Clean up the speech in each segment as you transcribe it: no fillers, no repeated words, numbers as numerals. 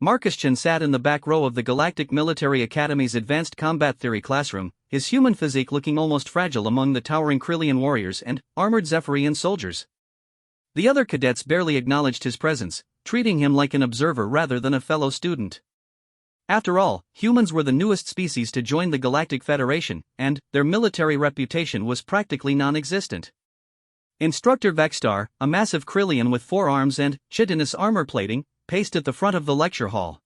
Marcus Chen sat in the back row of the Galactic Military Academy's Advanced Combat Theory classroom, his human physique looking almost fragile among the towering Kryllian warriors and armored Zephyrian soldiers. The other cadets barely acknowledged his presence, treating him like an observer rather than a fellow student. After all, humans were the newest species to join the Galactic Federation, and their military reputation was practically non-existent. Instructor Vexstar, a massive Kryllian with 4 arms and chitinous armor plating, paced at the front of the lecture hall.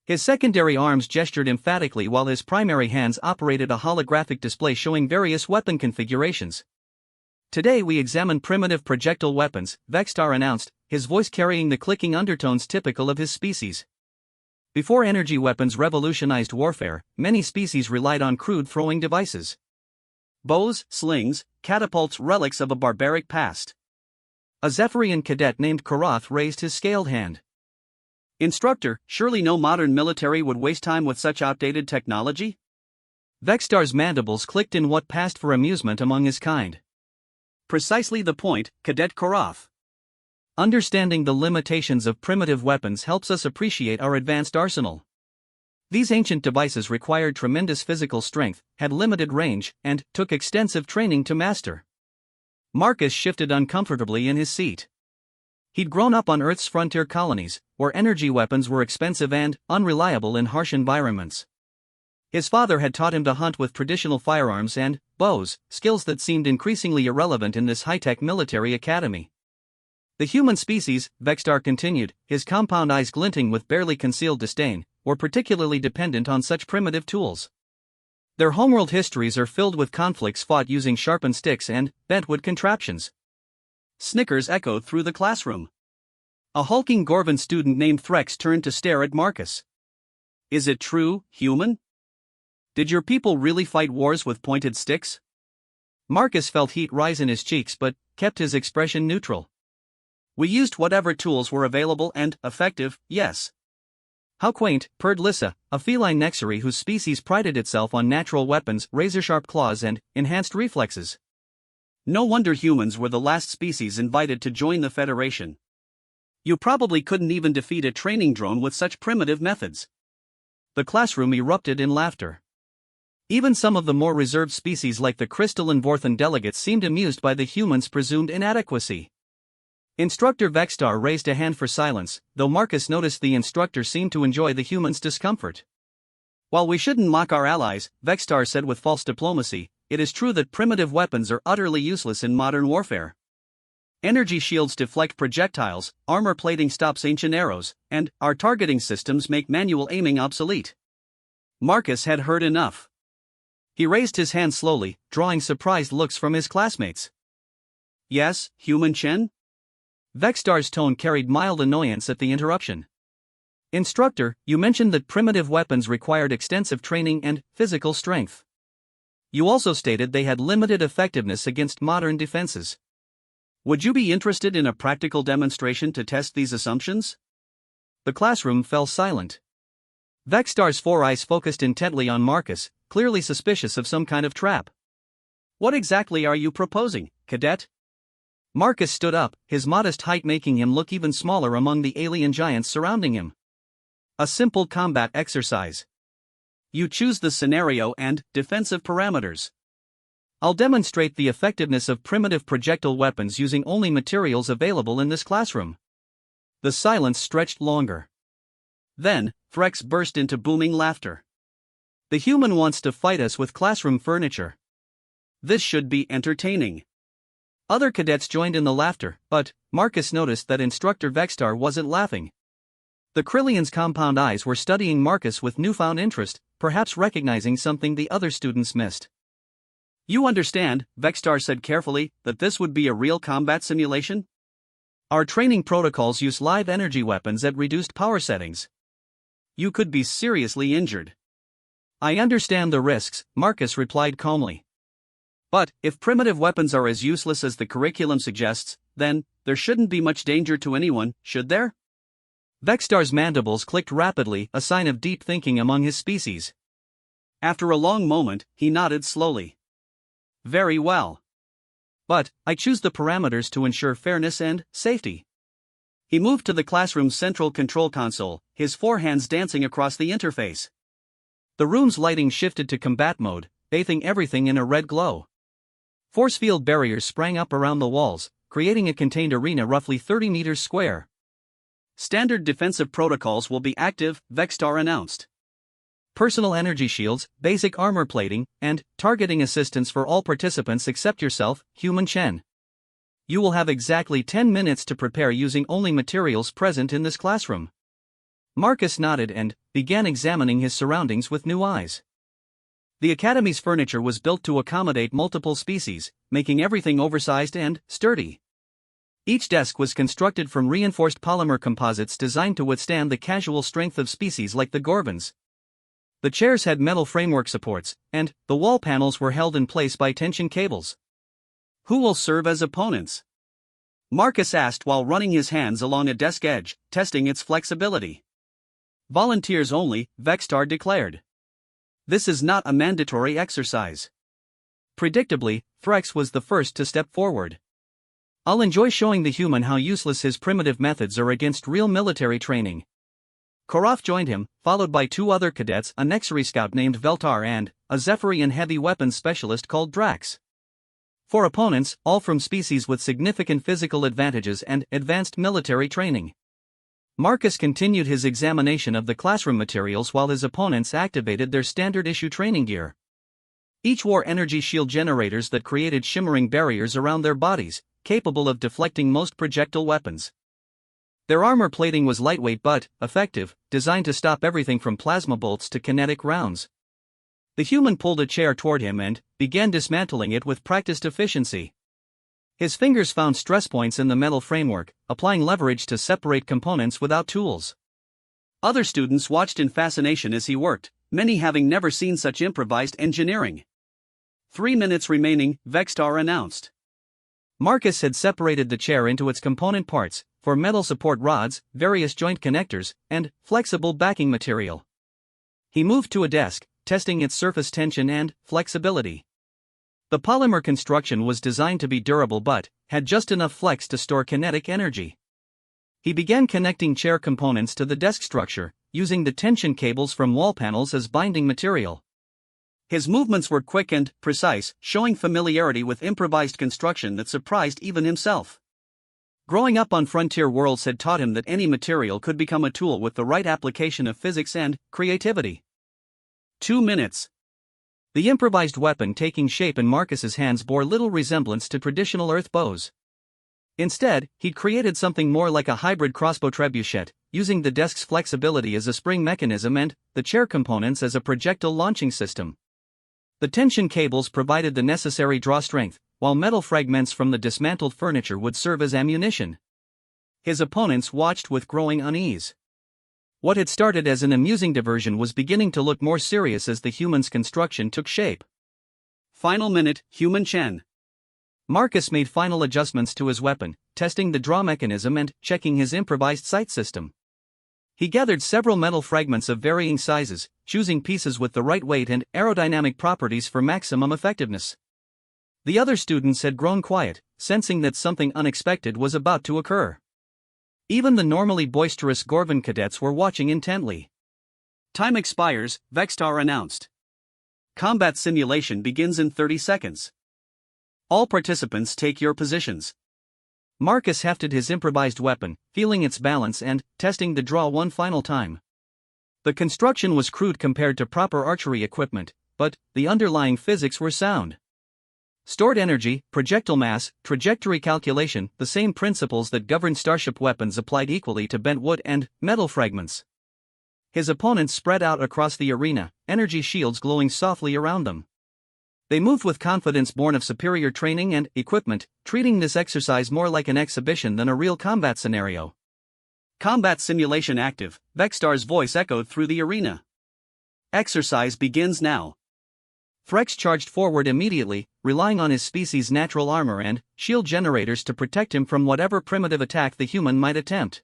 His secondary arms gestured emphatically while his primary hands operated a holographic display showing various weapon configurations. "Today we examine primitive projectile weapons," Vexstar announced, his voice carrying the clicking undertones typical of his species. Before energy weapons revolutionized warfare, many species relied on crude throwing devices. Bows, slings, catapults, relics of a barbaric past. A Zephyrian cadet named Karath raised his scaled hand. "Instructor, surely no modern military would waste time with such outdated technology?" Vexstar's mandibles clicked in what passed for amusement among his kind. "Precisely the point, Cadet Karath. Understanding the limitations of primitive weapons helps us appreciate our advanced arsenal. These ancient devices required tremendous physical strength, had limited range, and took extensive training to master." Marcus shifted uncomfortably in his seat. He'd grown up on Earth's frontier colonies, where energy weapons were expensive and unreliable in harsh environments. His father had taught him to hunt with traditional firearms and bows, skills that seemed increasingly irrelevant in this high-tech military academy. "The human species," Vexstar continued, his compound eyes glinting with barely concealed disdain, were particularly dependent on such primitive tools. Their homeworld histories are filled with conflicts fought using sharpened sticks and bentwood contraptions. Snickers echoed through the classroom. A hulking Gorvan student named Threx turned to stare at Marcus. "Is it true, human? Did your people really fight wars with pointed sticks?" Marcus felt heat rise in his cheeks but kept his expression neutral. "We used whatever tools were available and effective, yes." "How quaint," purred Lissa, a feline Nexary whose species prided itself on natural weapons, razor-sharp claws and enhanced reflexes. "No wonder humans were the last species invited to join the Federation. You probably couldn't even defeat a training drone with such primitive methods." The classroom erupted in laughter. Even some of the more reserved species like the crystalline Vorthan delegates seemed amused by the humans' presumed inadequacy. Instructor Vexstar raised a hand for silence, though Marcus noticed the instructor seemed to enjoy the humans' discomfort. "While we shouldn't mock our allies," Vexstar said with false diplomacy, "it is true that primitive weapons are utterly useless in modern warfare. Energy shields deflect projectiles, armor plating stops ancient arrows, and our targeting systems make manual aiming obsolete." Marcus had heard enough. He raised his hand slowly, drawing surprised looks from his classmates. "Yes, human Chen?" Vexstar's tone carried mild annoyance at the interruption. "Instructor, you mentioned that primitive weapons required extensive training and physical strength. You also stated they had limited effectiveness against modern defenses. Would you be interested in a practical demonstration to test these assumptions?" The classroom fell silent. Vexstar's 4 eyes focused intently on Marcus, clearly suspicious of some kind of trap. "What exactly are you proposing, Cadet?" Marcus stood up, his modest height making him look even smaller among the alien giants surrounding him. "A simple combat exercise. You choose the scenario and defensive parameters. I'll demonstrate the effectiveness of primitive projectile weapons using only materials available in this classroom." The silence stretched longer. Then, Threx burst into booming laughter. "The human wants to fight us with classroom furniture. This should be entertaining." Other cadets joined in the laughter, but Marcus noticed that Instructor Vexstar wasn't laughing. The Kryllian's compound eyes were studying Marcus with newfound interest, perhaps recognizing something the other students missed. "You understand," Vexstar said carefully, "that this would be a real combat simulation? Our training protocols use live energy weapons at reduced power settings. You could be seriously injured." "I understand the risks," Marcus replied calmly. "But, if primitive weapons are as useless as the curriculum suggests, then there shouldn't be much danger to anyone, should there?" Vexstar's mandibles clicked rapidly, a sign of deep thinking among his species. After a long moment, he nodded slowly. "Very well. But I choose the parameters to ensure fairness and safety. He moved to the classroom's central control console, his four hands dancing across the interface. The room's lighting shifted to combat mode, bathing everything in a red glow. Force field barriers sprang up around the walls, creating a contained arena roughly 30 meters square. Standard defensive protocols will be active, Vexstar announced. Personal energy shields, basic armor plating, and targeting assistance for all participants except yourself, Human Chen. You will have exactly 10 minutes to prepare using only materials present in this classroom. Marcus nodded and began examining his surroundings with new eyes. The Academy's furniture was built to accommodate multiple species, making everything oversized and sturdy. Each desk was constructed from reinforced polymer composites designed to withstand the casual strength of species like the Gorvans. The chairs had metal framework supports, and the wall panels were held in place by tension cables. Who will serve as opponents? Marcus asked while running his hands along a desk edge, testing its flexibility. Volunteers only, Vexstar declared. This is not a mandatory exercise. Predictably, Threx was the first to step forward. I'll enjoy showing the human how useless his primitive methods are against real military training. Korov joined him, followed by two other cadets, a Nexari scout named Veltar and a Zephyrian heavy weapons specialist called Drax. For opponents, all from species with significant physical advantages and advanced military training. Marcus continued his examination of the classroom materials while his opponents activated their standard-issue training gear. Each wore energy shield generators that created shimmering barriers around their bodies, capable of deflecting most projectile weapons. Their armor plating was lightweight but effective, designed to stop everything from plasma bolts to kinetic rounds. The human pulled a chair toward him and began dismantling it with practiced efficiency. His fingers found stress points in the metal framework, applying leverage to separate components without tools. Other students watched in fascination as he worked, many having never seen such improvised engineering. 3 minutes remaining, Vexstar announced. Marcus had separated the chair into its component parts, for metal support rods, various joint connectors, and flexible backing material. He moved to a desk, testing its surface tension and flexibility. The polymer construction was designed to be durable but had just enough flex to store kinetic energy. He began connecting chair components to the desk structure, using the tension cables from wall panels as binding material. His movements were quick and precise, showing familiarity with improvised construction that surprised even himself. Growing up on frontier worlds had taught him that any material could become a tool with the right application of physics and creativity. 2 minutes. The improvised weapon taking shape in Marcus's hands bore little resemblance to traditional earth bows. Instead, he'd created something more like a hybrid crossbow trebuchet, using the desk's flexibility as a spring mechanism and the chair components as a projectile launching system. The tension cables provided the necessary draw strength, while metal fragments from the dismantled furniture would serve as ammunition. His opponents watched with growing unease. What had started as an amusing diversion was beginning to look more serious as the human's construction took shape. Final minute, Human Chen. Marcus made final adjustments to his weapon, testing the draw mechanism and checking his improvised sight system. He gathered several metal fragments of varying sizes, choosing pieces with the right weight and aerodynamic properties for maximum effectiveness. The other students had grown quiet, sensing that something unexpected was about to occur. Even the normally boisterous Gorvan cadets were watching intently. Time expires, Vexstar announced. Combat simulation begins in 30 seconds. All participants take your positions. Marcus hefted his improvised weapon, feeling its balance and testing the draw one final time. The construction was crude compared to proper archery equipment, but the underlying physics were sound. Stored energy, projectile mass, trajectory calculation, the same principles that govern starship weapons applied equally to bent wood and metal fragments. His opponents spread out across the arena, energy shields glowing softly around them. They moved with confidence born of superior training and equipment, treating this exercise more like an exhibition than a real combat scenario. Combat simulation active, Vexstar's voice echoed through the arena. Exercise begins now. Threx charged forward immediately, relying on his species' natural armor and shield generators to protect him from whatever primitive attack the human might attempt.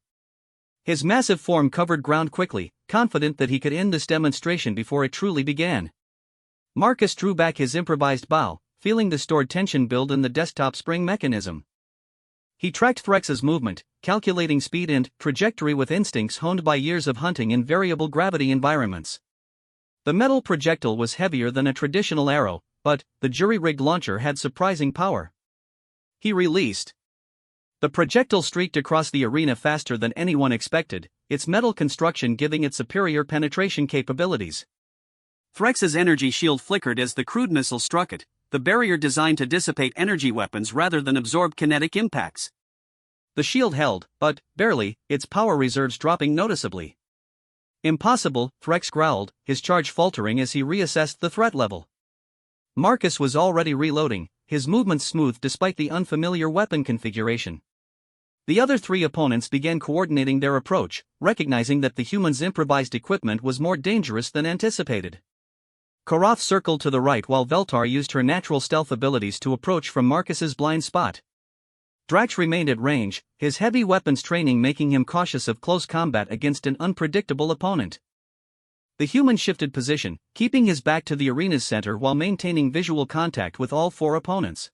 His massive form covered ground quickly, confident that he could end this demonstration before it truly began. Marcus drew back his improvised bow, feeling the stored tension build in the desktop spring mechanism. He tracked Threx's movement, calculating speed and trajectory with instincts honed by years of hunting in variable gravity environments. The metal projectile was heavier than a traditional arrow, but the jury-rigged launcher had surprising power. He released. The projectile streaked across the arena faster than anyone expected, its metal construction giving it superior penetration capabilities. Threx's energy shield flickered as the crude missile struck it, the barrier designed to dissipate energy weapons rather than absorb kinetic impacts. The shield held, but barely, its power reserves dropping noticeably. Impossible, Threx growled, his charge faltering as he reassessed the threat level. Marcus was already reloading, his movements smooth despite the unfamiliar weapon configuration. The other three opponents began coordinating their approach, recognizing that the human's improvised equipment was more dangerous than anticipated. Koroth circled to the right while Veltar used her natural stealth abilities to approach from Marcus's blind spot. Drax remained at range, his heavy weapons training making him cautious of close combat against an unpredictable opponent. The human shifted position, keeping his back to the arena's center while maintaining visual contact with all four opponents.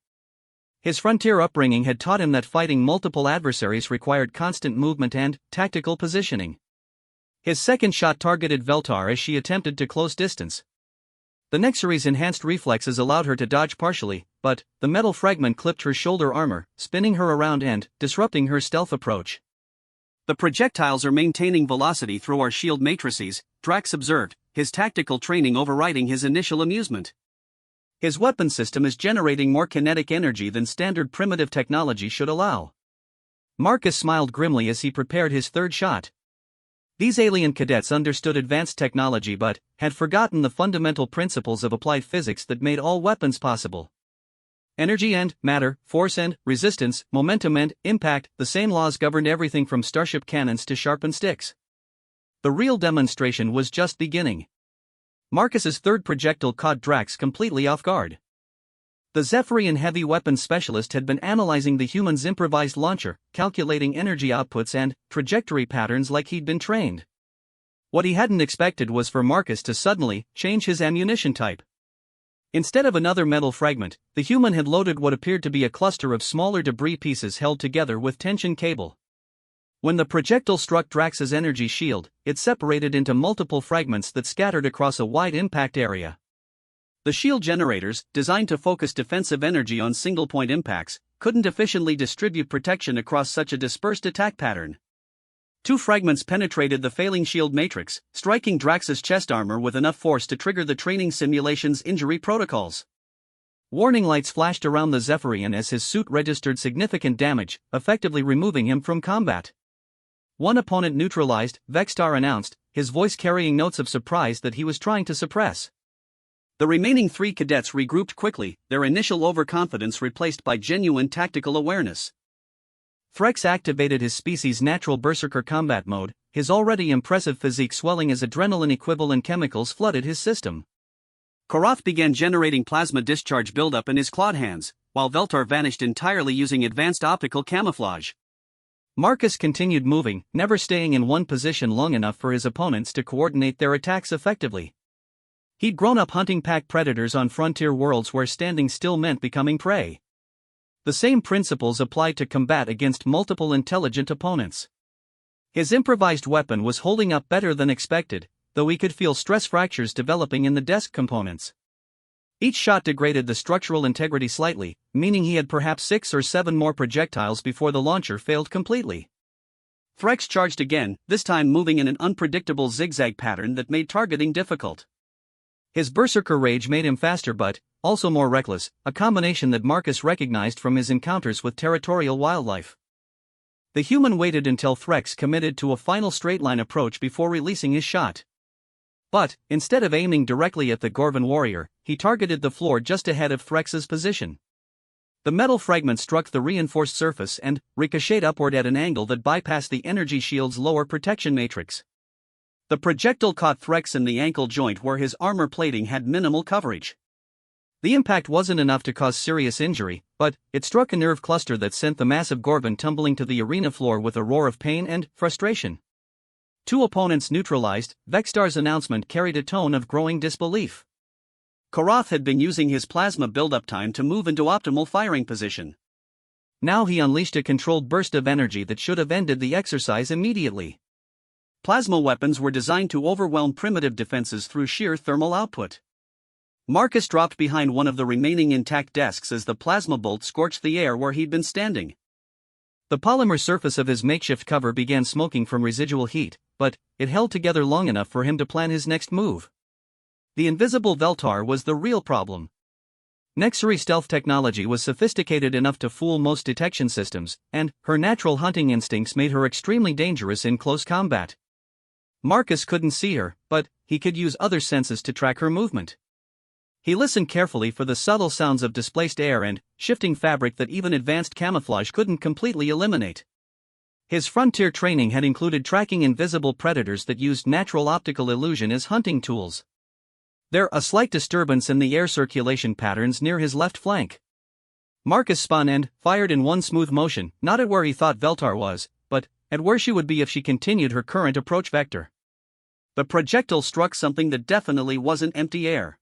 His frontier upbringing had taught him that fighting multiple adversaries required constant movement and tactical positioning. His second shot targeted Veltar as she attempted to close distance. The Nexary's enhanced reflexes allowed her to dodge partially, but the metal fragment clipped her shoulder armor, spinning her around and disrupting her stealth approach. The projectiles are maintaining velocity through our shield matrices, Drax observed, his tactical training overriding his initial amusement. His weapon system is generating more kinetic energy than standard primitive technology should allow. Marcus smiled grimly as he prepared his third shot. These alien cadets understood advanced technology but had forgotten the fundamental principles of applied physics that made all weapons possible. Energy and matter, force and resistance, momentum and impact, the same laws governed everything from starship cannons to sharpened sticks. The real demonstration was just beginning. Marcus's third projectile caught Drax completely off guard. The Zephyrian heavy weapons specialist had been analyzing the human's improvised launcher, calculating energy outputs and trajectory patterns like he'd been trained. What he hadn't expected was for Marcus to suddenly change his ammunition type. Instead of another metal fragment, the human had loaded what appeared to be a cluster of smaller debris pieces held together with tension cable. When the projectile struck Drax's energy shield, it separated into multiple fragments that scattered across a wide impact area. The shield generators, designed to focus defensive energy on single-point impacts, couldn't efficiently distribute protection across such a dispersed attack pattern. Two fragments penetrated the failing shield matrix, striking Drax's chest armor with enough force to trigger the training simulation's injury protocols. Warning lights flashed around the Zephyrian as his suit registered significant damage, effectively removing him from combat. One opponent neutralized, Vextar announced, his voice carrying notes of surprise that he was trying to suppress. The remaining three cadets regrouped quickly, their initial overconfidence replaced by genuine tactical awareness. Threx activated his species' natural berserker combat mode, his already impressive physique swelling as adrenaline-equivalent chemicals flooded his system. Koroth began generating plasma discharge buildup in his clawed hands, while Veltar vanished entirely using advanced optical camouflage. Marcus continued moving, never staying in one position long enough for his opponents to coordinate their attacks effectively. He'd grown up hunting pack predators on frontier worlds where standing still meant becoming prey. The same principles applied to combat against multiple intelligent opponents. His improvised weapon was holding up better than expected, though he could feel stress fractures developing in the desk components. Each shot degraded the structural integrity slightly, meaning he had perhaps 6 or 7 more projectiles before the launcher failed completely. Threx charged again, this time moving in an unpredictable zigzag pattern that made targeting difficult. His berserker rage made him faster but also more reckless, a combination that Marcus recognized from his encounters with territorial wildlife. The human waited until Threx committed to a final straight-line approach before releasing his shot. But, instead of aiming directly at the Gorvan warrior, he targeted the floor just ahead of Threx's position. The metal fragment struck the reinforced surface and ricocheted upward at an angle that bypassed the energy shield's lower protection matrix. The projectile caught Threx in the ankle joint where his armor plating had minimal coverage. The impact wasn't enough to cause serious injury, but it struck a nerve cluster that sent the massive Gorvan tumbling to the arena floor with a roar of pain and frustration. 2 opponents neutralized, Vextar's announcement carried a tone of growing disbelief. Koroth had been using his plasma buildup time to move into optimal firing position. Now he unleashed a controlled burst of energy that should have ended the exercise immediately. Plasma weapons were designed to overwhelm primitive defenses through sheer thermal output. Marcus dropped behind one of the remaining intact desks as the plasma bolt scorched the air where he'd been standing. The polymer surface of his makeshift cover began smoking from residual heat, but it held together long enough for him to plan his next move. The invisible Veltar was the real problem. Nexuri stealth technology was sophisticated enough to fool most detection systems, and her natural hunting instincts made her extremely dangerous in close combat. Marcus couldn't see her, but he could use other senses to track her movement. He listened carefully for the subtle sounds of displaced air and shifting fabric that even advanced camouflage couldn't completely eliminate. His frontier training had included tracking invisible predators that used natural optical illusion as hunting tools. There was a slight disturbance in the air circulation patterns near his left flank. Marcus spun and fired in one smooth motion, not at where he thought Veltar was, but at where she would be if she continued her current approach vector. The projectile struck something that definitely wasn't empty air.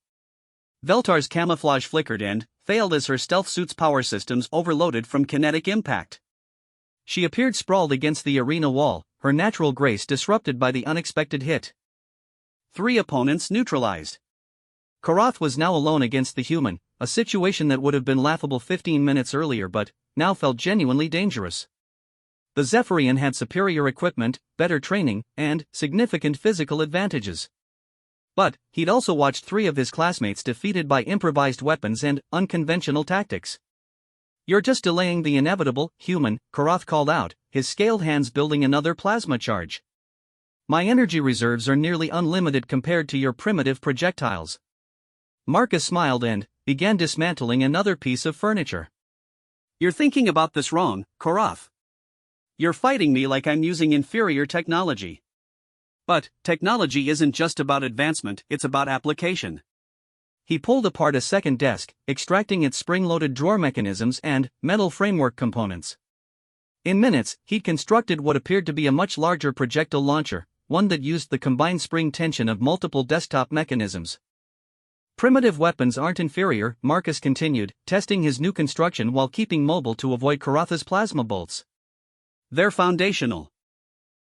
Veltar's camouflage flickered and failed as her stealth suit's power systems overloaded from kinetic impact. She appeared sprawled against the arena wall, her natural grace disrupted by the unexpected hit. 3 opponents neutralized. Karath was now alone against the human, a situation that would have been laughable 15 minutes earlier but now felt genuinely dangerous. The Zephyrian had superior equipment, better training, and significant physical advantages. But he'd also watched 3 of his classmates defeated by improvised weapons and unconventional tactics. "You're just delaying the inevitable, human," Karath called out, his scaled hands building another plasma charge. "My energy reserves are nearly unlimited compared to your primitive projectiles." Marcus smiled and began dismantling another piece of furniture. "You're thinking about this wrong, Karath. You're fighting me like I'm using inferior technology. But technology isn't just about advancement, it's about application." He pulled apart a second desk, extracting its spring-loaded drawer mechanisms and metal framework components. In minutes, he'd constructed what appeared to be a much larger projectile launcher, one that used the combined spring tension of multiple desktop mechanisms. "Primitive weapons aren't inferior," Marcus continued, testing his new construction while keeping mobile to avoid Karath's plasma bolts. "They're foundational.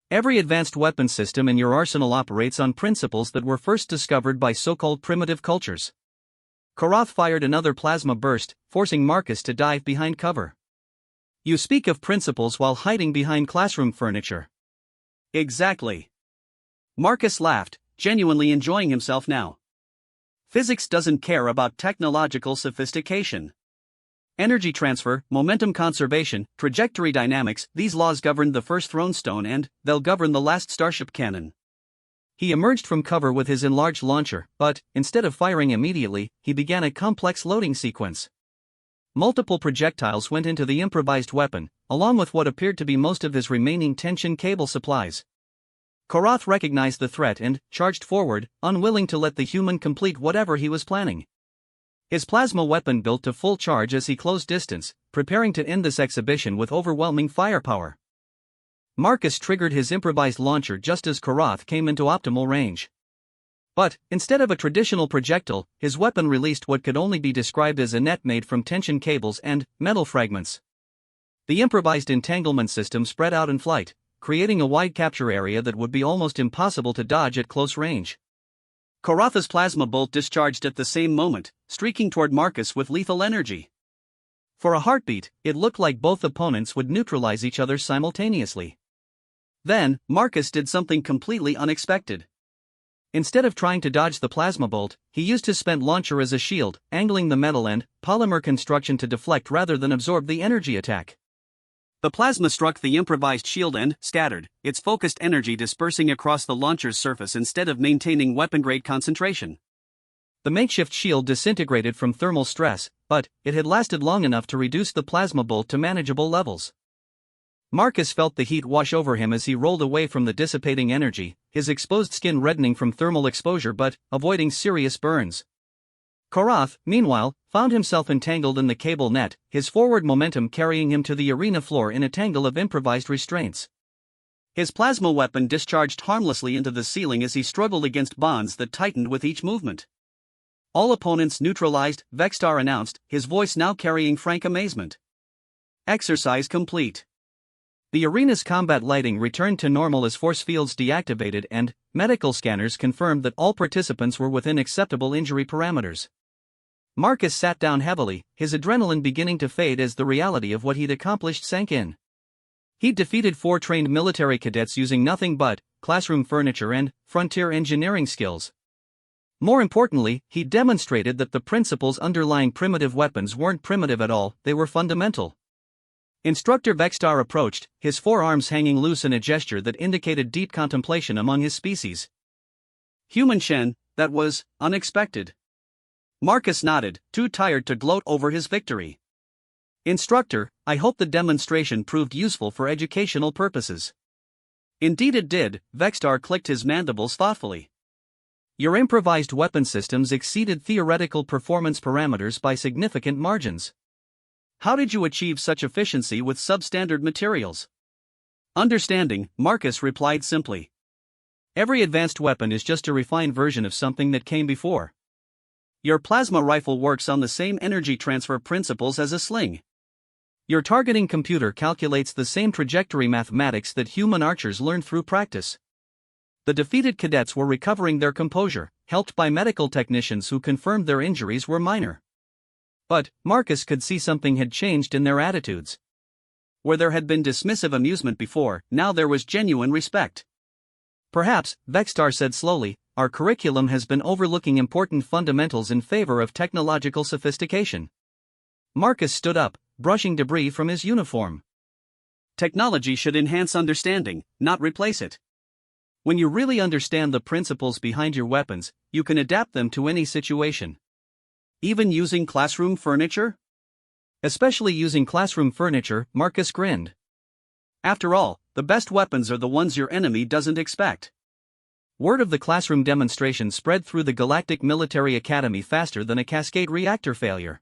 Every advanced weapon system in your arsenal operates on principles that were first discovered by so-called primitive cultures." Karath fired another plasma burst, forcing Marcus to dive behind cover. "You speak of principles while hiding behind classroom furniture." "Exactly." Marcus laughed, genuinely enjoying himself now. Physics doesn't care about technological sophistication. Energy transfer, momentum conservation, trajectory dynamics, these laws governed the first throne stone and they'll govern the last starship cannon. He emerged from cover with his enlarged launcher, but instead of firing immediately, he began a complex loading sequence. Multiple projectiles went into the improvised weapon, along with what appeared to be most of his remaining tension cable supplies. Karath recognized the threat and charged forward, unwilling to let the human complete whatever he was planning. His plasma weapon built to full charge as he closed distance, preparing to end this exhibition with overwhelming firepower. Marcus triggered his improvised launcher just as Karath came into optimal range. But, instead of a traditional projectile, his weapon released what could only be described as a net made from tension cables and metal fragments. The improvised entanglement system spread out in flight, creating a wide capture area that would be almost impossible to dodge at close range. Karath's plasma bolt discharged at the same moment, streaking toward Marcus with lethal energy. For a heartbeat, it looked like both opponents would neutralize each other simultaneously. Then, Marcus did something completely unexpected. Instead of trying to dodge the plasma bolt, he used his spent launcher as a shield, angling the metal and polymer construction to deflect rather than absorb the energy attack. The plasma struck the improvised shield and scattered, its focused energy dispersing across the launcher's surface instead of maintaining weapon-grade concentration. The makeshift shield disintegrated from thermal stress, but it had lasted long enough to reduce the plasma bolt to manageable levels. Marcus felt the heat wash over him as he rolled away from the dissipating energy, his exposed skin reddening from thermal exposure but avoiding serious burns. Karath, meanwhile, found himself entangled in the cable net, his forward momentum carrying him to the arena floor in a tangle of improvised restraints. His plasma weapon discharged harmlessly into the ceiling as he struggled against bonds that tightened with each movement. "All opponents neutralized," Vextar announced, his voice now carrying frank amazement. Exercise complete. The arena's combat lighting returned to normal as force fields deactivated and medical scanners confirmed that all participants were within acceptable injury parameters. Marcus sat down heavily, his adrenaline beginning to fade as the reality of what he'd accomplished sank in. He'd defeated 4 trained military cadets using nothing but classroom furniture and frontier engineering skills. More importantly, he demonstrated that the principles underlying primitive weapons weren't primitive at all, they were fundamental. Instructor Vextar approached, his forearms hanging loose in a gesture that indicated deep contemplation among his species. Human Shen, that was unexpected. Marcus nodded, too tired to gloat over his victory. Instructor, I hope the demonstration proved useful for educational purposes. Indeed it did, Vextar clicked his mandibles thoughtfully. Your improvised weapon systems exceeded theoretical performance parameters by significant margins. How did you achieve such efficiency with substandard materials? Understanding, Marcus replied simply. Every advanced weapon is just a refined version of something that came before. Your plasma rifle works on the same energy transfer principles as a sling. Your targeting computer calculates the same trajectory mathematics that human archers learn through practice. The defeated cadets were recovering their composure, helped by medical technicians who confirmed their injuries were minor. But Marcus could see something had changed in their attitudes. Where there had been dismissive amusement before, now there was genuine respect. Perhaps, Vextar said slowly, our curriculum has been overlooking important fundamentals in favor of technological sophistication. Marcus stood up, brushing debris from his uniform. Technology should enhance understanding, not replace it. When you really understand the principles behind your weapons, you can adapt them to any situation. Even using classroom furniture? Especially using classroom furniture, Marcus grinned. After all, the best weapons are the ones your enemy doesn't expect. Word of the classroom demonstration spread through the Galactic Military Academy faster than a cascade reactor failure.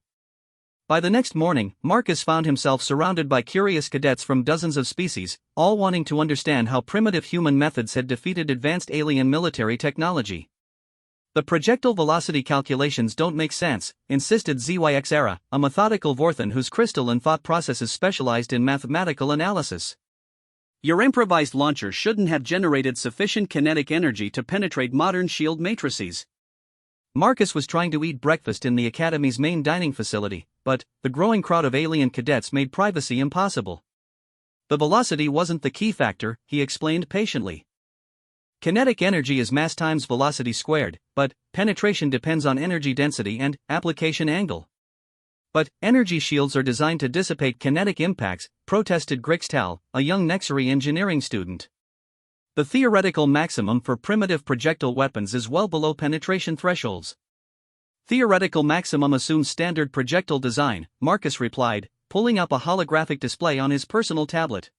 By the next morning, Marcus found himself surrounded by curious cadets from dozens of species, all wanting to understand how primitive human methods had defeated advanced alien military technology. The projectile velocity calculations don't make sense, insisted ZYXera, a methodical Vorthan whose crystalline thought processes specialized in mathematical analysis. Your improvised launcher shouldn't have generated sufficient kinetic energy to penetrate modern shield matrices. Marcus was trying to eat breakfast in the Academy's main dining facility, but the growing crowd of alien cadets made privacy impossible. The velocity wasn't the key factor, he explained patiently. Kinetic energy is mass times velocity squared, but penetration depends on energy density and application angle. But energy shields are designed to dissipate kinetic impacts, protested Grixtal, a young Nexary engineering student. The theoretical maximum for primitive projectile weapons is well below penetration thresholds. Theoretical maximum assumes standard projectile design, Marcus replied, pulling up a holographic display on his personal tablet.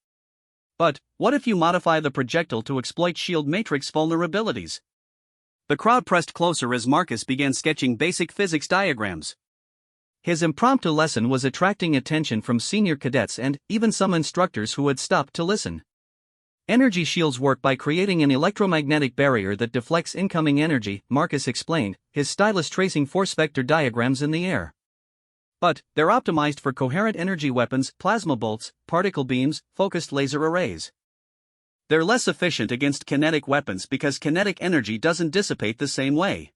But, what if you modify the projectile to exploit shield matrix vulnerabilities? The crowd pressed closer as Marcus began sketching basic physics diagrams. His impromptu lesson was attracting attention from senior cadets and even some instructors who had stopped to listen. Energy shields work by creating an electromagnetic barrier that deflects incoming energy, Marcus explained, his stylus tracing force vector diagrams in the air. But, they're optimized for coherent energy weapons, plasma bolts, particle beams, focused laser arrays. They're less efficient against kinetic weapons because kinetic energy doesn't dissipate the same way.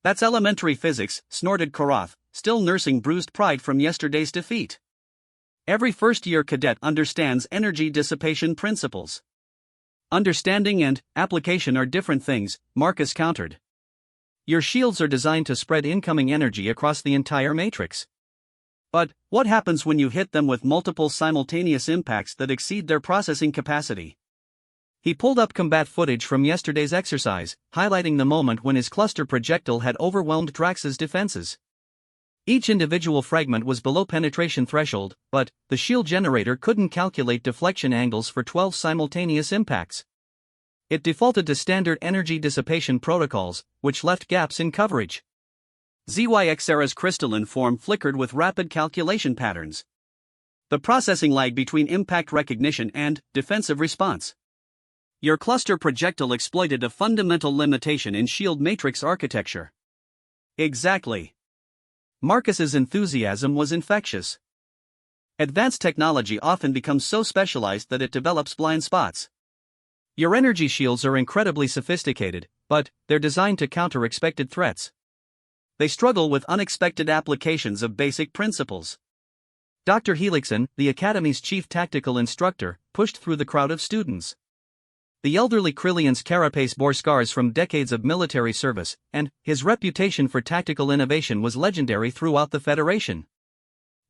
That's elementary physics, snorted Karath, still nursing bruised pride from yesterday's defeat. Every first-year cadet understands energy dissipation principles. Understanding and application are different things, Marcus countered. Your shields are designed to spread incoming energy across the entire matrix. But, what happens when you hit them with multiple simultaneous impacts that exceed their processing capacity? He pulled up combat footage from yesterday's exercise, highlighting the moment when his cluster projectile had overwhelmed Drax's defenses. Each individual fragment was below penetration threshold, but the shield generator couldn't calculate deflection angles for 12 simultaneous impacts. It defaulted to standard energy dissipation protocols, which left gaps in coverage. ZYXera's crystalline form flickered with rapid calculation patterns. The processing lag between impact recognition and defensive response. Your cluster projectile exploited a fundamental limitation in shield matrix architecture. Exactly. Marcus's enthusiasm was infectious. Advanced technology often becomes so specialized that it develops blind spots. Your energy shields are incredibly sophisticated, but they're designed to counter expected threats. They struggle with unexpected applications of basic principles. Dr. Helixson, the Academy's chief tactical instructor, pushed through the crowd of students. The elderly Krillian's carapace bore scars from decades of military service, and his reputation for tactical innovation was legendary throughout the Federation.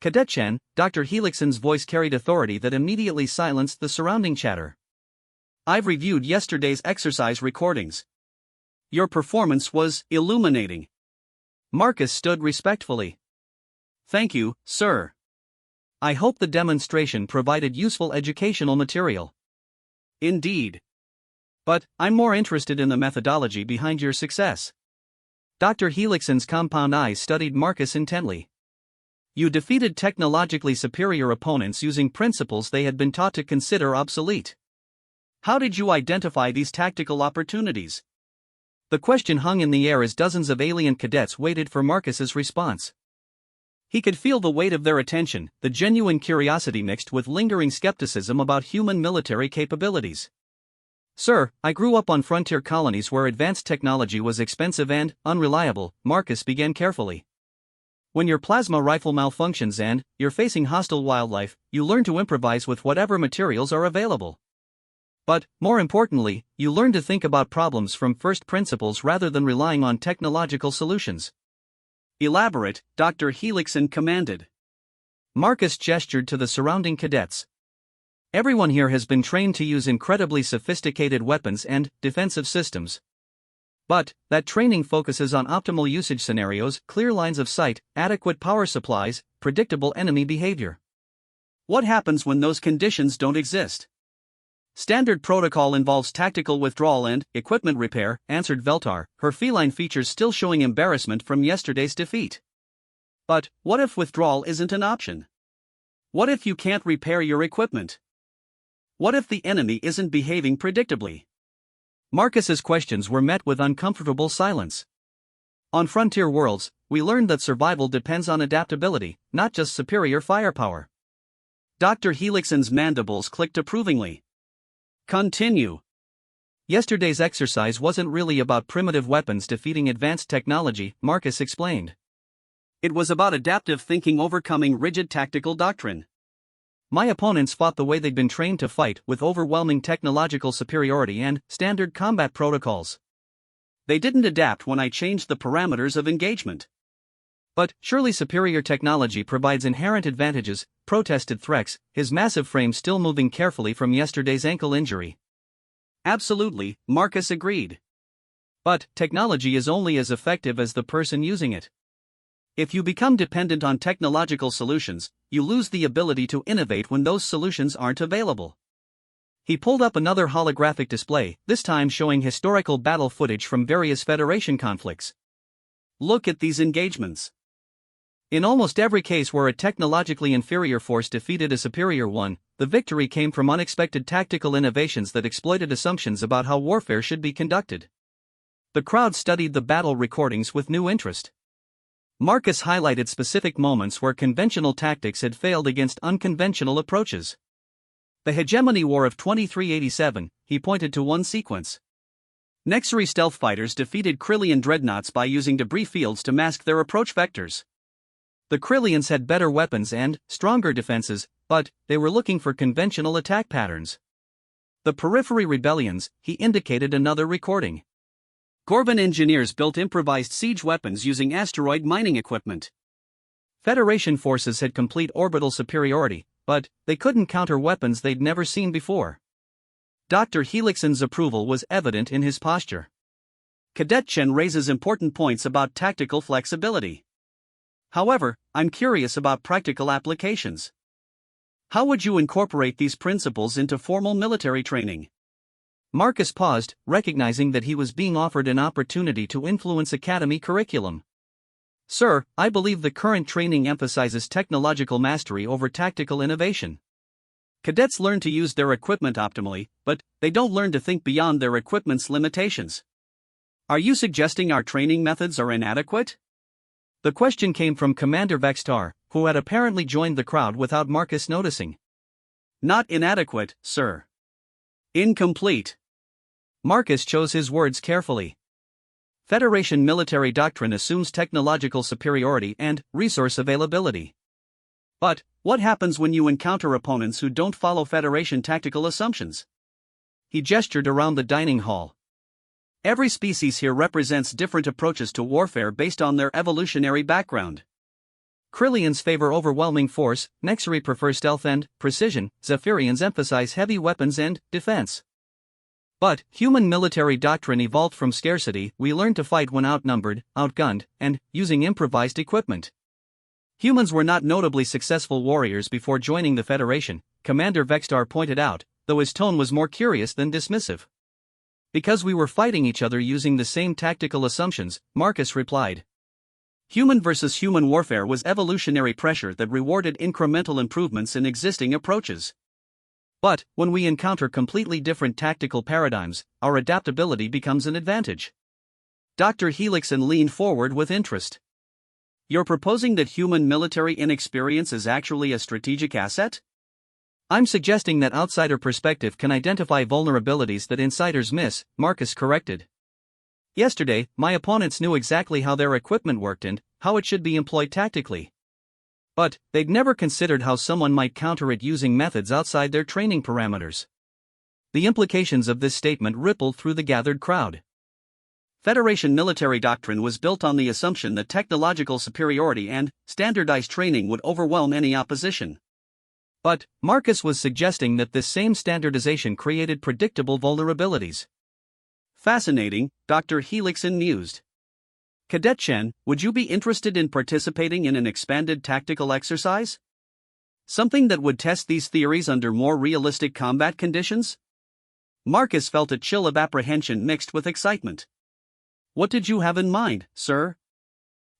Cadet Chen, Dr. Helixson's voice carried authority that immediately silenced the surrounding chatter. I've reviewed yesterday's exercise recordings. Your performance was illuminating. Marcus stood respectfully. Thank you, sir. I hope the demonstration provided useful educational material. Indeed. But I'm more interested in the methodology behind your success. Dr. Helixson's compound eyes studied Marcus intently. You defeated technologically superior opponents using principles they had been taught to consider obsolete. How did you identify these tactical opportunities? The question hung in the air as dozens of alien cadets waited for Marcus's response. He could feel the weight of their attention, the genuine curiosity mixed with lingering skepticism about human military capabilities. Sir, I grew up on frontier colonies where advanced technology was expensive and unreliable, Marcus began carefully. When your plasma rifle malfunctions and you're facing hostile wildlife, you learn to improvise with whatever materials are available. But, more importantly, you learn to think about problems from first principles rather than relying on technological solutions. Elaborate, Dr. Helixson commanded. Marcus gestured to the surrounding cadets. Everyone here has been trained to use incredibly sophisticated weapons and defensive systems. But that training focuses on optimal usage scenarios, clear lines of sight, adequate power supplies, predictable enemy behavior. What happens when those conditions don't exist? Standard protocol involves tactical withdrawal and equipment repair, answered Veltar, her feline features still showing embarrassment from yesterday's defeat. But what if withdrawal isn't an option? What if you can't repair your equipment? What if the enemy isn't behaving predictably? Marcus's questions were met with uncomfortable silence. On frontier worlds, we learned that survival depends on adaptability, not just superior firepower. Dr. Helixson's mandibles clicked approvingly. Continue. Yesterday's exercise wasn't really about primitive weapons defeating advanced technology, Marcus explained. It was about adaptive thinking overcoming rigid tactical doctrine. My opponents fought the way they'd been trained to fight, with overwhelming technological superiority and standard combat protocols. They didn't adapt when I changed the parameters of engagement. But surely superior technology provides inherent advantages, protested Threx, his massive frame still moving carefully from yesterday's ankle injury. Absolutely, Marcus agreed. But technology is only as effective as the person using it. If you become dependent on technological solutions, you lose the ability to innovate when those solutions aren't available. He pulled up another holographic display, this time showing historical battle footage from various Federation conflicts. Look at these engagements. In almost every case where a technologically inferior force defeated a superior one, the victory came from unexpected tactical innovations that exploited assumptions about how warfare should be conducted. The crowd studied the battle recordings with new interest. Marcus highlighted specific moments where conventional tactics had failed against unconventional approaches. The Hegemony War of 2387, he pointed to one sequence. Nexari stealth fighters defeated Krillian dreadnoughts by using debris fields to mask their approach vectors. The Krillians had better weapons and stronger defenses, but they were looking for conventional attack patterns. The Periphery Rebellions, he indicated another recording. Gorban engineers built improvised siege weapons using asteroid mining equipment. Federation forces had complete orbital superiority, but they couldn't counter weapons they'd never seen before. Dr. Helixson's approval was evident in his posture. Cadet Chen raises important points about tactical flexibility. However, I'm curious about practical applications. How would you incorporate these principles into formal military training? Marcus paused, recognizing that he was being offered an opportunity to influence academy curriculum. Sir, I believe the current training emphasizes technological mastery over tactical innovation. Cadets learn to use their equipment optimally, but they don't learn to think beyond their equipment's limitations. Are you suggesting our training methods are inadequate? The question came from Commander Vextar, who had apparently joined the crowd without Marcus noticing. Not inadequate, sir. Incomplete. Marcus chose his words carefully. Federation military doctrine assumes technological superiority and resource availability. But what happens when you encounter opponents who don't follow Federation tactical assumptions? He gestured around the dining hall. Every species here represents different approaches to warfare based on their evolutionary background. Krillians favor overwhelming force, Nexari prefer stealth and precision, Zephyrians emphasize heavy weapons and defense. But human military doctrine evolved from scarcity. We learned to fight when outnumbered, outgunned, and using improvised equipment. Humans were not notably successful warriors before joining the Federation, Commander Vextar pointed out, though his tone was more curious than dismissive. Because we were fighting each other using the same tactical assumptions, Marcus replied. Human versus human warfare was evolutionary pressure that rewarded incremental improvements in existing approaches. But, when we encounter completely different tactical paradigms, our adaptability becomes an advantage. Dr. Helixson leaned forward with interest. You're proposing that human military inexperience is actually a strategic asset? I'm suggesting that outsider perspective can identify vulnerabilities that insiders miss, Marcus corrected. Yesterday, my opponents knew exactly how their equipment worked and how it should be employed tactically. But they'd never considered how someone might counter it using methods outside their training parameters. The implications of this statement rippled through the gathered crowd. Federation military doctrine was built on the assumption that technological superiority and standardized training would overwhelm any opposition. But Marcus was suggesting that this same standardization created predictable vulnerabilities. Fascinating, Dr. Helixson mused. Cadet Chen, would you be interested in participating in an expanded tactical exercise? Something that would test these theories under more realistic combat conditions? Marcus felt a chill of apprehension mixed with excitement. What did you have in mind, sir?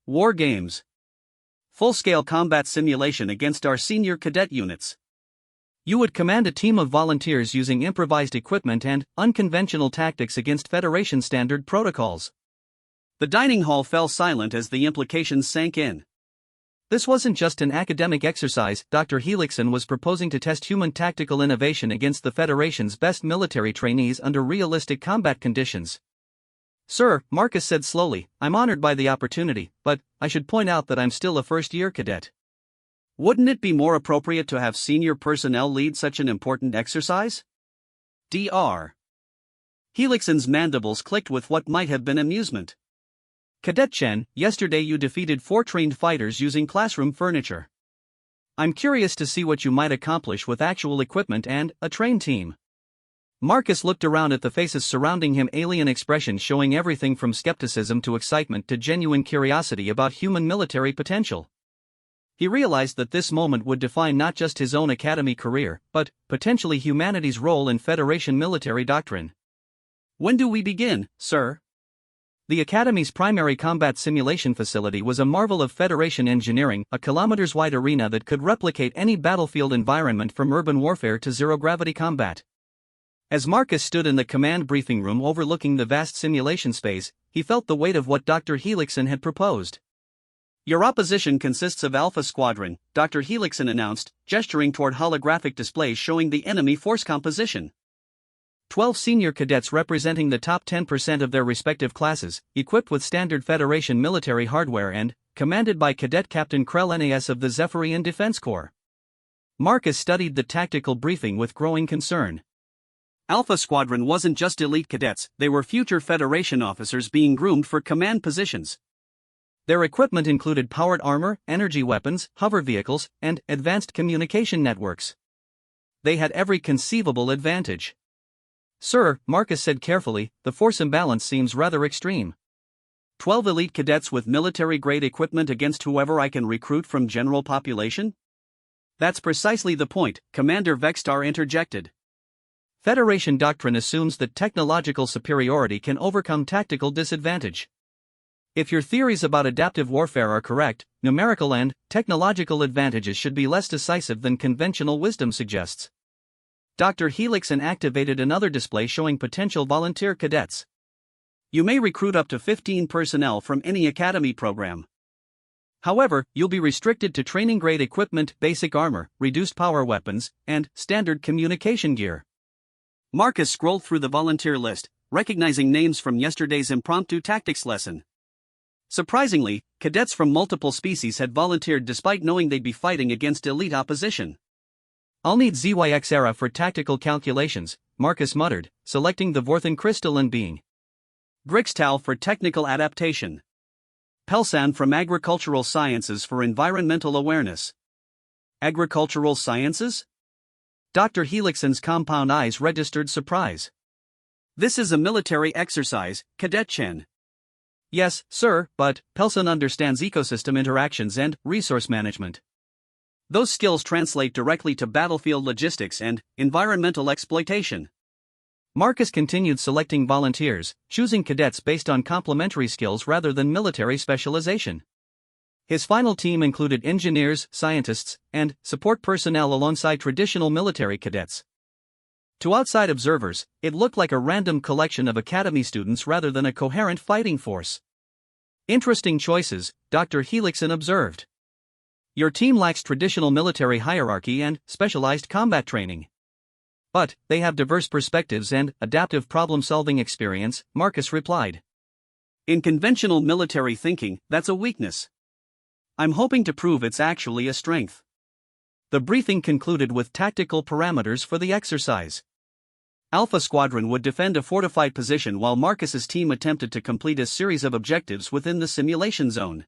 War games. Full-scale combat simulation against our senior cadet units. You would command a team of volunteers using improvised equipment and unconventional tactics against Federation standard protocols. The dining hall fell silent as the implications sank in. This wasn't just an academic exercise. Dr. Helixson was proposing to test human tactical innovation against the Federation's best military trainees under realistic combat conditions. Sir, Marcus said slowly, I'm honored by the opportunity, but I should point out that I'm still a first-year cadet. Wouldn't it be more appropriate to have senior personnel lead such an important exercise? Dr. Helixson's mandibles clicked with what might have been amusement. Cadet Chen, yesterday you defeated 4 trained fighters using classroom furniture. I'm curious to see what you might accomplish with actual equipment and a trained team. Marcus looked around at the faces surrounding him, alien expressions showing everything from skepticism to excitement to genuine curiosity about human military potential. He realized that this moment would define not just his own academy career, but potentially humanity's role in Federation military doctrine. When do we begin, sir? The Academy's primary combat simulation facility was a marvel of Federation engineering, a kilometers-wide arena that could replicate any battlefield environment from urban warfare to zero-gravity combat. As Marcus stood in the command briefing room overlooking the vast simulation space, he felt the weight of what Dr. Helixson had proposed. Your opposition consists of Alpha Squadron, Dr. Helixson announced, gesturing toward holographic displays showing the enemy force composition. 12 senior cadets representing the top 10% of their respective classes, equipped with standard Federation military hardware and commanded by Cadet Captain Krell NAS of the Zephyrian Defense Corps. Marcus studied the tactical briefing with growing concern. Alpha Squadron wasn't just elite cadets, they were future Federation officers being groomed for command positions. Their equipment included powered armor, energy weapons, hover vehicles, and advanced communication networks. They had every conceivable advantage. Sir, Marcus said carefully, the force imbalance seems rather extreme. 12 elite cadets with military-grade equipment against whoever I can recruit from general population? That's precisely the point, Commander Vextar interjected. Federation doctrine assumes that technological superiority can overcome tactical disadvantage. If your theories about adaptive warfare are correct, numerical and technological advantages should be less decisive than conventional wisdom suggests. Dr. Helixson activated another display showing potential volunteer cadets. You may recruit up to 15 personnel from any academy program. However, you'll be restricted to training-grade equipment, basic armor, reduced power weapons, and standard communication gear. Marcus scrolled through the volunteer list, recognizing names from yesterday's impromptu tactics lesson. Surprisingly, cadets from multiple species had volunteered despite knowing they'd be fighting against elite opposition. "I'll need ZYX Era for tactical calculations," Marcus muttered, selecting the Vorthan crystalline being. Grixtal for technical adaptation. Pelsan from agricultural sciences for environmental awareness. Agricultural sciences? Dr. Helixson's compound eyes registered surprise. This is a military exercise, Cadet Chen. "Yes, sir, but Pelson understands ecosystem interactions and resource management. Those skills translate directly to battlefield logistics and environmental exploitation." Marcus continued selecting volunteers, choosing cadets based on complementary skills rather than military specialization. His final team included engineers, scientists, and support personnel alongside traditional military cadets. To outside observers, it looked like a random collection of academy students rather than a coherent fighting force. "Interesting choices," Dr. Helixson observed. "Your team lacks traditional military hierarchy and specialized combat training. But they have diverse perspectives and adaptive problem-solving experience," Marcus replied. "In conventional military thinking, that's a weakness. I'm hoping to prove it's actually a strength." The briefing concluded with tactical parameters for the exercise. Alpha Squadron would defend a fortified position while Marcus's team attempted to complete a series of objectives within the simulation zone.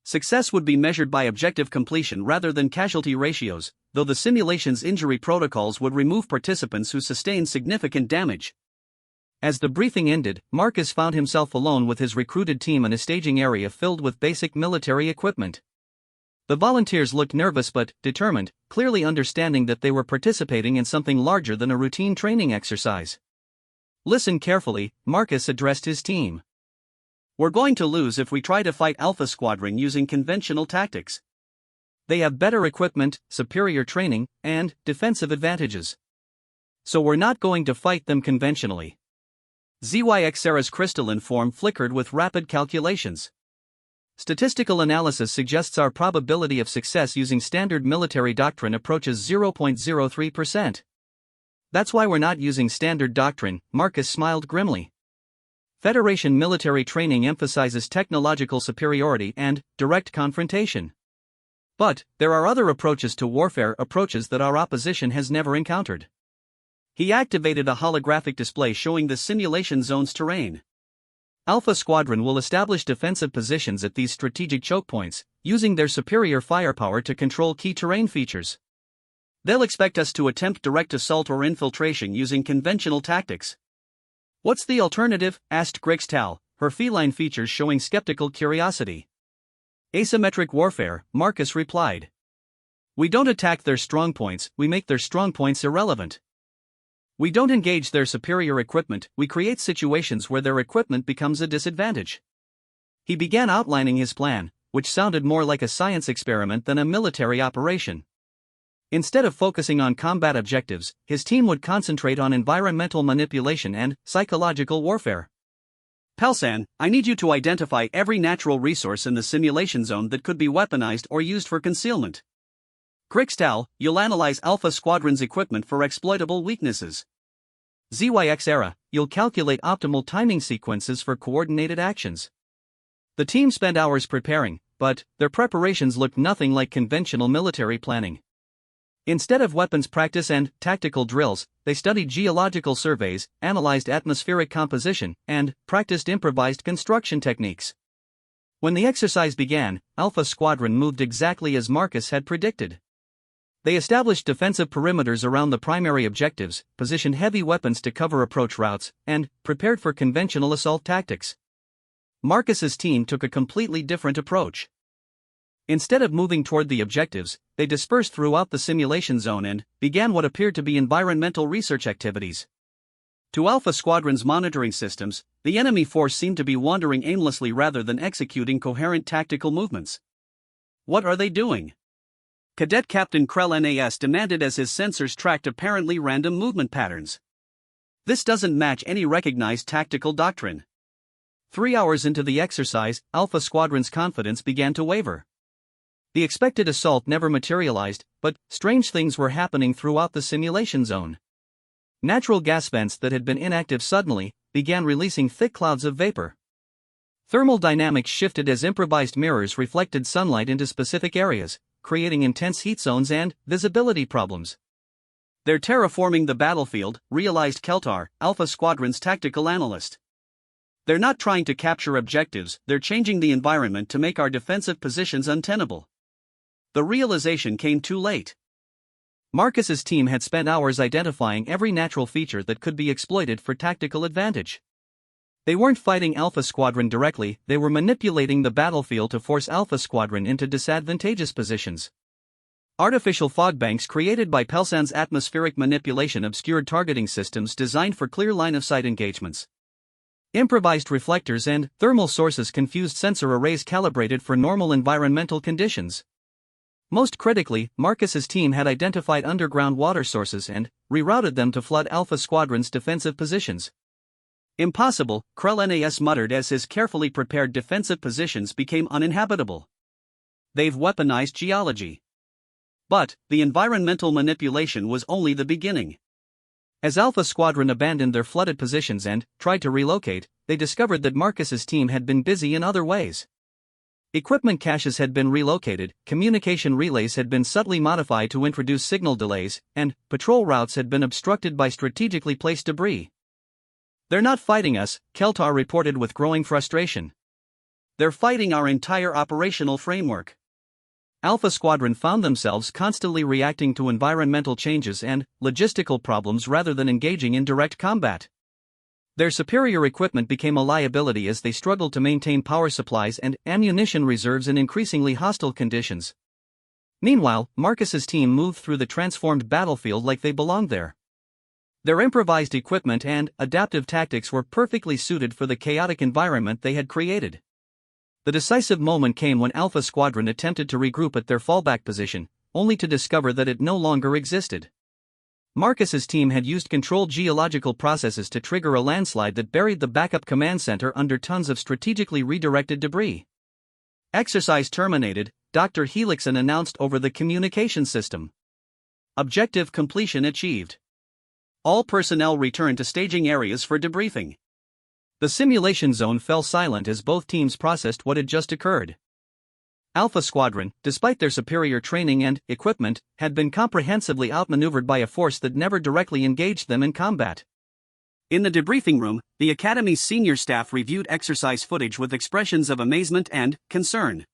Success would be measured by objective completion rather than casualty ratios, though the simulation's injury protocols would remove participants who sustained significant damage. As the briefing ended, Marcus found himself alone with his recruited team in a staging area filled with basic military equipment. The volunteers looked nervous but determined, clearly understanding that they were participating in something larger than a routine training exercise. "Listen carefully," Marcus addressed his team. "We're going to lose if we try to fight Alpha Squadron using conventional tactics. They have better equipment, superior training, and defensive advantages. So we're not going to fight them conventionally." ZYX Sera's crystalline form flickered with rapid calculations. "Statistical analysis suggests our probability of success using standard military doctrine approaches 0.03%. That's why we're not using standard doctrine," Marcus smiled grimly. "Federation military training emphasizes technological superiority and direct confrontation. But there are other approaches to warfare, approaches that our opposition has never encountered." He activated a holographic display showing the simulation zone's terrain. "Alpha Squadron will establish defensive positions at these strategic choke points, using their superior firepower to control key terrain features. They'll expect us to attempt direct assault or infiltration using conventional tactics." "What's the alternative?" asked Grixtal, her feline features showing skeptical curiosity. "Asymmetric warfare," Marcus replied. "We don't attack their strong points, we make their strong points irrelevant. We don't engage their superior equipment, we create situations where their equipment becomes a disadvantage." He began outlining his plan, which sounded more like a science experiment than a military operation. Instead of focusing on combat objectives, his team would concentrate on environmental manipulation and psychological warfare. "Pelsan, I need you to identify every natural resource in the simulation zone that could be weaponized or used for concealment. Grixtal, you'll analyze Alpha Squadron's equipment for exploitable weaknesses. ZYX Era, you'll calculate optimal timing sequences for coordinated actions." The team spent hours preparing, but their preparations looked nothing like conventional military planning. Instead of weapons practice and tactical drills, they studied geological surveys, analyzed atmospheric composition, and practiced improvised construction techniques. When the exercise began, Alpha Squadron moved exactly as Marcus had predicted. They established defensive perimeters around the primary objectives, positioned heavy weapons to cover approach routes, and prepared for conventional assault tactics. Marcus's team took a completely different approach. Instead of moving toward the objectives, they dispersed throughout the simulation zone and began what appeared to be environmental research activities. To Alpha Squadron's monitoring systems, the enemy force seemed to be wandering aimlessly rather than executing coherent tactical movements. "What are they doing?" Cadet Captain Krell NAS demanded as his sensors tracked apparently random movement patterns. "This doesn't match any recognized tactical doctrine." 3 hours into the exercise, Alpha Squadron's confidence began to waver. The expected assault never materialized, but strange things were happening throughout the simulation zone. Natural gas vents that had been inactive suddenly began releasing thick clouds of vapor. Thermal dynamics shifted as improvised mirrors reflected sunlight into specific areas, creating intense heat zones and visibility problems. "They're terraforming the battlefield," realized Keltar, Alpha Squadron's tactical analyst. "They're not trying to capture objectives, they're changing the environment to make our defensive positions untenable." The realization came too late. Marcus's team had spent hours identifying every natural feature that could be exploited for tactical advantage. They weren't fighting Alpha Squadron directly, they were manipulating the battlefield to force Alpha Squadron into disadvantageous positions. Artificial fog banks created by Pelsan's atmospheric manipulation obscured targeting systems designed for clear line-of-sight engagements. Improvised reflectors and thermal sources confused sensor arrays calibrated for normal environmental conditions. Most critically, Marcus's team had identified underground water sources and rerouted them to flood Alpha Squadron's defensive positions. "Impossible," Krell Nas muttered as his carefully prepared defensive positions became uninhabitable. "They've weaponized geology." But the environmental manipulation was only the beginning. As Alpha Squadron abandoned their flooded positions and tried to relocate, they discovered that Marcus's team had been busy in other ways. Equipment caches had been relocated, communication relays had been subtly modified to introduce signal delays, and patrol routes had been obstructed by strategically placed debris. "They're not fighting us," Keltar reported with growing frustration. "They're fighting our entire operational framework." Alpha Squadron found themselves constantly reacting to environmental changes and logistical problems rather than engaging in direct combat. Their superior equipment became a liability as they struggled to maintain power supplies and ammunition reserves in increasingly hostile conditions. Meanwhile, Marcus's team moved through the transformed battlefield like they belonged there. Their improvised equipment and adaptive tactics were perfectly suited for the chaotic environment they had created. The decisive moment came when Alpha Squadron attempted to regroup at their fallback position, only to discover that it no longer existed. Marcus's team had used controlled geological processes to trigger a landslide that buried the backup command center under tons of strategically redirected debris. "Exercise terminated," Dr. Helixson announced over the communication system. "Objective completion achieved. All personnel return to staging areas for debriefing." The simulation zone fell silent as both teams processed what had just occurred. Alpha Squadron, despite their superior training and equipment, had been comprehensively outmaneuvered by a force that never directly engaged them in combat. In the debriefing room, the Academy's senior staff reviewed exercise footage with expressions of amazement and concern.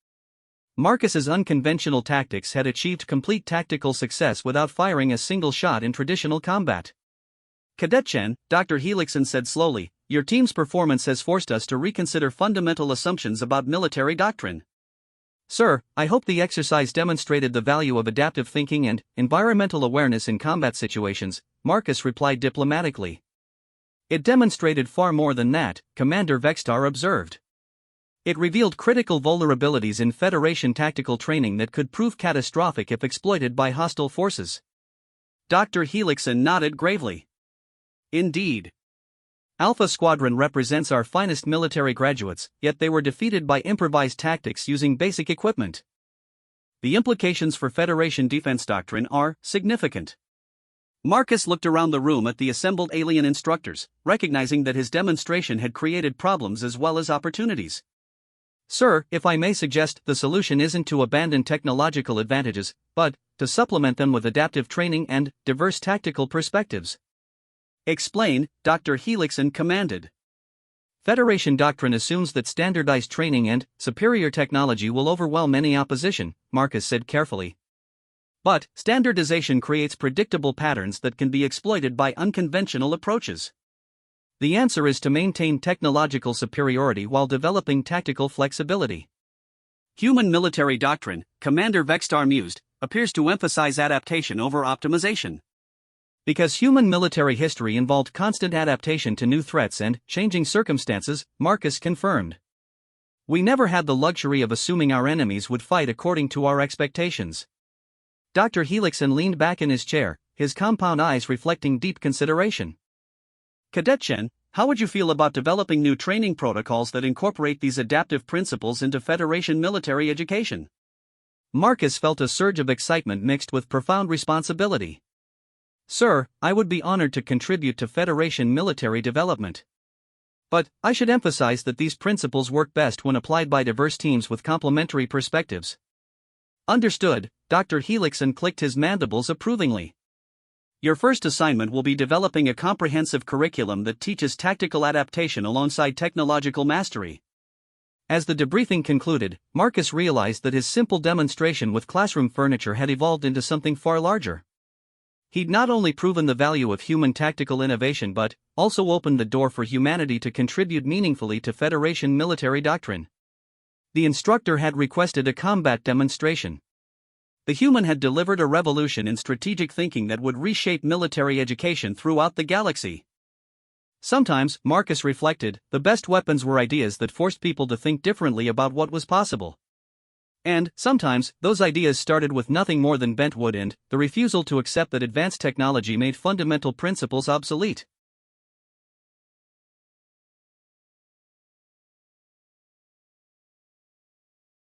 Marcus's unconventional tactics had achieved complete tactical success without firing a single shot in traditional combat. "Cadet Chen," Dr. Helixson said slowly, "your team's performance has forced us to reconsider fundamental assumptions about military doctrine." "Sir, I hope the exercise demonstrated the value of adaptive thinking and environmental awareness in combat situations," Marcus replied diplomatically. "It demonstrated far more than that," Commander Vextar observed. "It revealed critical vulnerabilities in Federation tactical training that could prove catastrophic if exploited by hostile forces." Dr. Helixson nodded gravely. "Indeed. Alpha Squadron represents our finest military graduates, yet they were defeated by improvised tactics using basic equipment. The implications for Federation defense doctrine are significant." Marcus looked around the room at the assembled alien instructors, recognizing that his demonstration had created problems as well as opportunities. "Sir, if I may suggest, the solution isn't to abandon technological advantages, but to supplement them with adaptive training and diverse tactical perspectives." "Explain," Dr. Helixson commanded. "Federation doctrine assumes that standardized training and superior technology will overwhelm any opposition," Marcus said carefully. "But standardization creates predictable patterns that can be exploited by unconventional approaches. The answer is to maintain technological superiority while developing tactical flexibility." "Human military doctrine," Commander Vextar mused, "appears to emphasize adaptation over optimization." "Because human military history involved constant adaptation to new threats and changing circumstances," Marcus confirmed. "We never had the luxury of assuming our enemies would fight according to our expectations." Dr. Helixson leaned back in his chair, his compound eyes reflecting deep consideration. "Cadet Chen, How would you feel about developing new training protocols that incorporate these adaptive principles into Federation military education? Marcus felt a surge of excitement mixed with profound responsibility. Sir, I would be honored to contribute to Federation military development. But, I should emphasize that these principles work best when applied by diverse teams with complementary perspectives. Understood, Dr. Helixson clicked his mandibles approvingly. Your first assignment will be developing a comprehensive curriculum that teaches tactical adaptation alongside technological mastery. As the debriefing concluded, Marcus realized that his simple demonstration with classroom furniture had evolved into something far larger. He'd not only proven the value of human tactical innovation but also opened the door for humanity to contribute meaningfully to Federation military doctrine. The instructor had requested a combat demonstration. The human had delivered a revolution in strategic thinking that would reshape military education throughout the galaxy. Sometimes, Marcus reflected, the best weapons were ideas that forced people to think differently about what was possible. And, sometimes, those ideas started with nothing more than bent wood and the refusal to accept that advanced technology made fundamental principles obsolete.